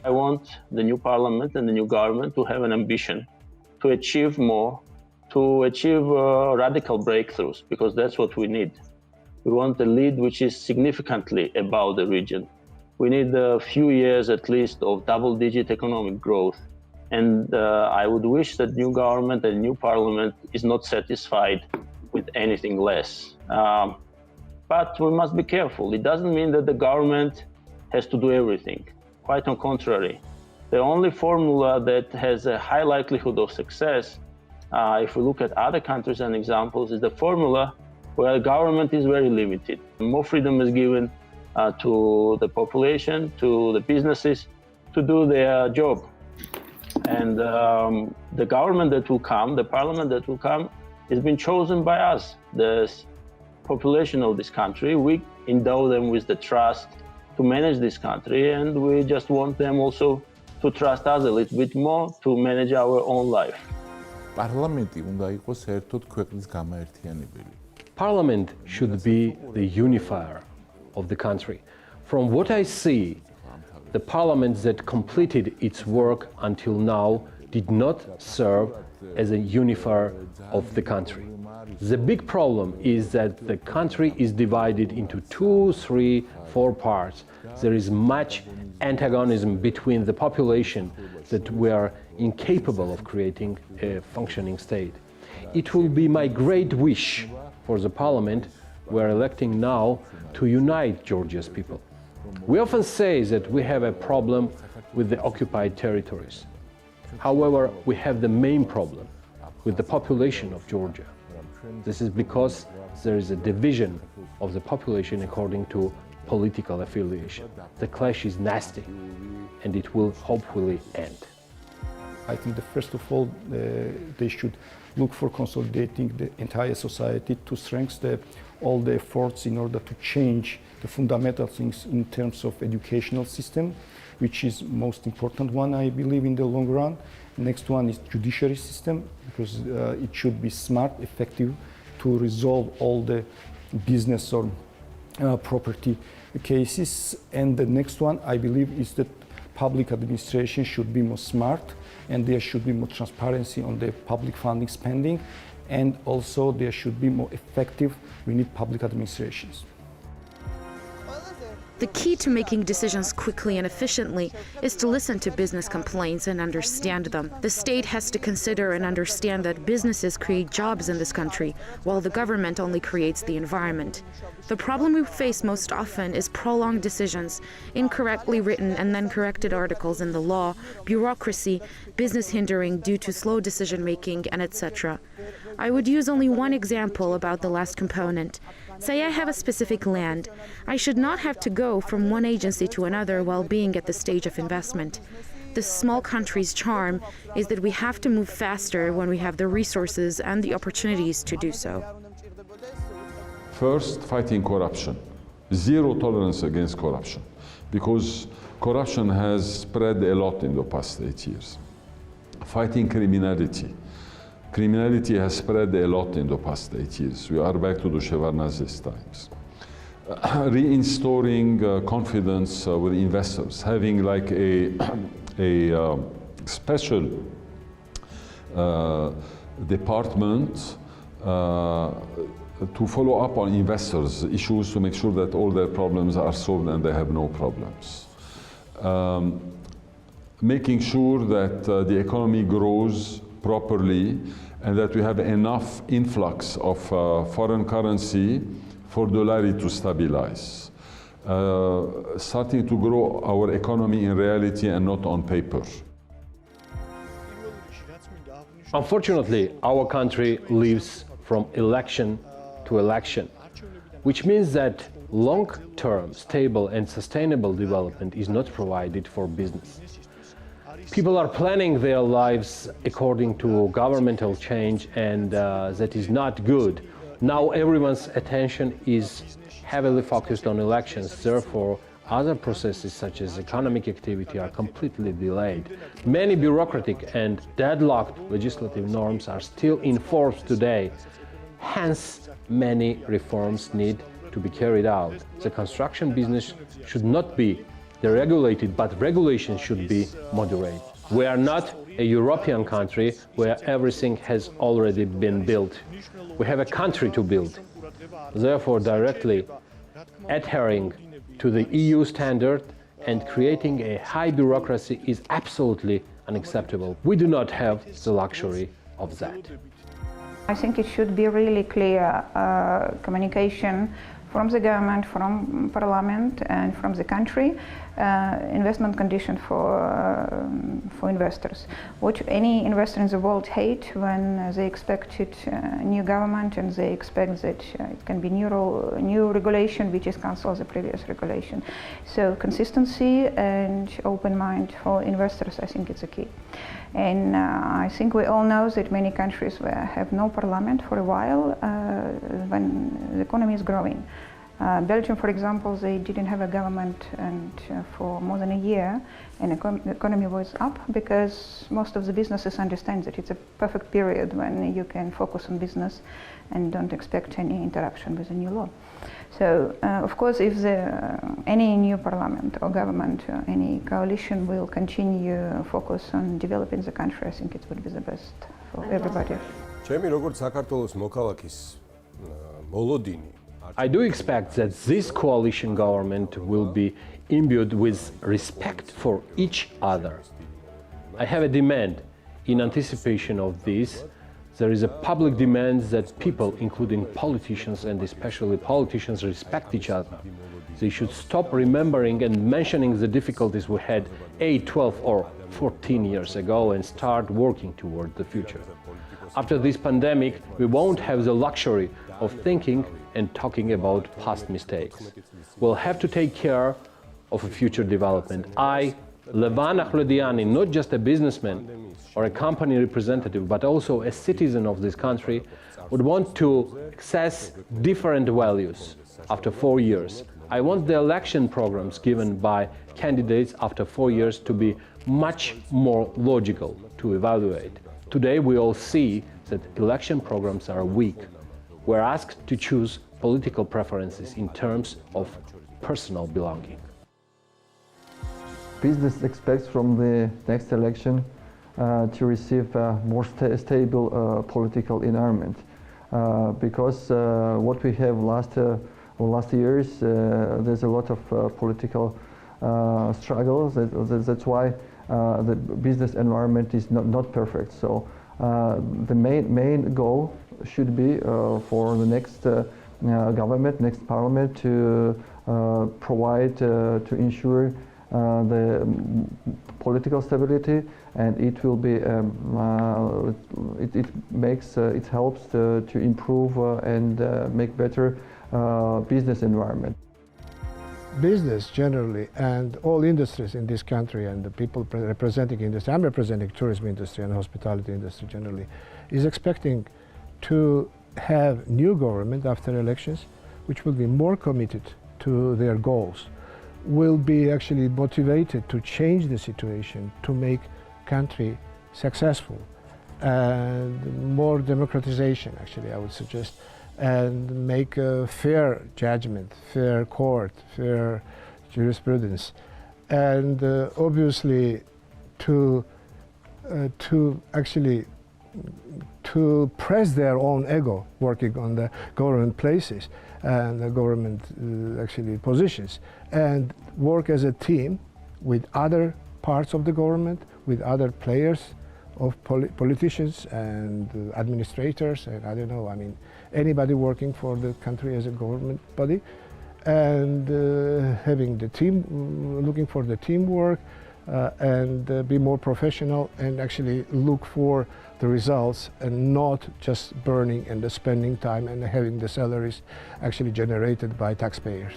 I want the new parliament and the new government to have an ambition to achieve more, to achieve radical breakthroughs, because that's what we need. We want a lead which is significantly above the region. We need a few years at least of double-digit economic growth. And I would wish that new government and new parliament is not satisfied with anything less. But we must be careful. It doesn't mean that the government has to do everything. Quite on contrary. The only formula that has a high likelihood of success, if we look at other countries and examples, is the formula where the government is very limited. More freedom is given to the population, to the businesses, to do their job. And the government that will come, the parliament that will come, has been chosen by us, the population of this country. We endow them with the trust to manage this country, and we just want them also to trust us a little bit more to manage our own life. Parliament should be the unifier of the country. From what I see, the parliament that completed its work until now did not serve as a unifier of the country. The big problem is that the country is divided into 2, 3, 4 parts. There is much antagonism between the population that we are incapable of creating a functioning state. It will be my great wish for the parliament we are electing now to unite Georgia's people. We often say that we have a problem with the occupied territories. However, we have the main problem with the population of Georgia. This is because there is a division of the population according to political affiliation. The clash is nasty, and it will hopefully end. I think that first of all, they should look for consolidating the entire society to strengthen all the efforts in order to change the fundamental things in terms of educational system, which is most important one, I believe, in the long run. Next one is judiciary system, because it should be smart, effective to resolve all the business or property cases. And the next one, I believe, is that public administration should be more smart, and there should be more transparency on the public funding spending, and also there should be more effective. We need public administrations. The key to making decisions quickly and efficiently is to listen to business complaints and understand them. The state has to consider and understand that businesses create jobs in this country, while the government only creates the environment. The problem we face most often is prolonged decisions, incorrectly written and then corrected articles in the law, bureaucracy, business hindering due to slow decision-making, and etc. I would use only one example about the last component. Say I have a specific land. I should not have to go from one agency to another while being at the stage of investment. This small country's charm is that we have to move faster when we have the resources and the opportunities to do so. First, fighting corruption. Zero tolerance against corruption, because corruption has spread a lot in the past 8 years. Fighting criminality. Criminality has spread a lot in the past 8 years. We are back to the Shevardnadze's times. Reinstalling confidence with investors, having like a special department to follow up on investors' issues to make sure that all their problems are solved and they have no problems. Making sure that the economy grows properly and that we have enough influx of foreign currency for the lari to stabilize. Starting to grow our economy in reality and not on paper. Unfortunately, our country lives from election to election, which means that long-term, stable and sustainable development is not provided for business. People are planning their lives according to governmental change, and that is not good. Now everyone's attention is heavily focused on elections, therefore other processes such as economic activity are completely delayed. Many bureaucratic and deadlocked legislative norms are still in force today. Hence, many reforms need to be carried out. The construction business should not be deregulated, but regulation should be moderate. We are not a European country where everything has already been built. We have a country to build. Therefore, directly adhering to the EU standard and creating a high bureaucracy is absolutely unacceptable. We do not have the luxury of that. I think it should be really clear communication from the government, from parliament, and from the country, investment condition for investors. What any investor in the world hate when they expected new government and they expect that it can be new regulation which is cancel the previous regulation. So consistency and open mind for investors, I think it's a key. And I think we all know that many countries have no parliament for a while when the economy is growing. Belgium, for example, they didn't have a government and for more than a year, and the economy was up because most of the businesses understand that it's a perfect period when you can focus on business and don't expect any interruption with a new law. So, of course, if any new parliament or government, any coalition will continue focus on developing the country, I think it would be the best for everybody. I do expect that this coalition government will be imbued with respect for each other. I have a demand. In anticipation of this, there is a public demand that people, including politicians and especially politicians, respect each other. They should stop remembering and mentioning the difficulties we had 8, 12 or 14 years ago and start working toward the future. After this pandemic, we won't have the luxury of thinking and talking about past mistakes. We'll have to take care of a future development. I, Levan Akhvlediani, not just a businessman or a company representative, but also a citizen of this country, would want to access different values after 4 years. I want the election programs given by candidates after 4 years to be much more logical to evaluate. Today we all see that election programs are weak. We're asked to choose political preferences in terms of personal belonging. Business expects from the next election to receive a more stable political environment because what we have last years, there's a lot of political struggles. That's why the business environment is not perfect. So the main goal should be for the next government, next parliament to provide, to ensure the political stability, and it will be it helps to improve and make better business environment. Business generally and all industries in this country and the people representing industry, I'm representing tourism industry and hospitality industry generally, is expecting to have new government after elections which will be more committed to their goals, will be actually motivated to change the situation, to make country successful, and more democratization actually I would suggest, and make a fair judgment, fair court, fair jurisprudence, and obviously to press their own ego working on the government places and the government actually positions, and work as a team with other parts of the government, with other players of politicians and administrators, and I don't know, I mean, anybody working for the country as a government body, and having the team, looking for the teamwork, and be more professional and actually look for the results and not just burning and spending time and having the salaries actually generated by taxpayers.